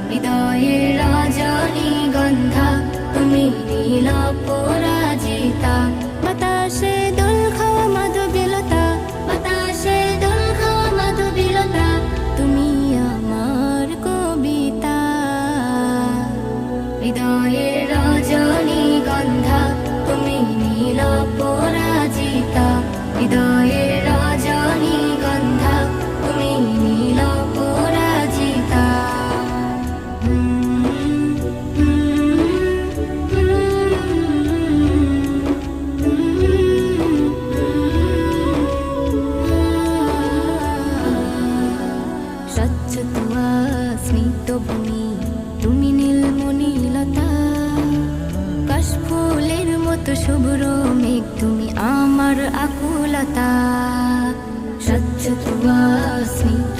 হৃদয়ের রজনীগন্ধা তুমি নীল পরাজিতা। বাতাসে দোল খাওয়া মাধবীলতা, বাতাসে দোল খাওয়া মাধবীলতা, তুমি আমার কবিতা। হৃদয়ের রজনীগন্ধা তুমি নীল পরাজিতা। হৃদয়ের রজনীগন্ধা তুমি নীল পরাজিতা। স্বচ্ছ তুয়া স্মিত ভূমি তুমি নীলমণিলতা। কাশফুলের মতো শুভ্র মেঘ তুমি আমার আকুলতা। স্বচ্ছ তুয়া স্মিত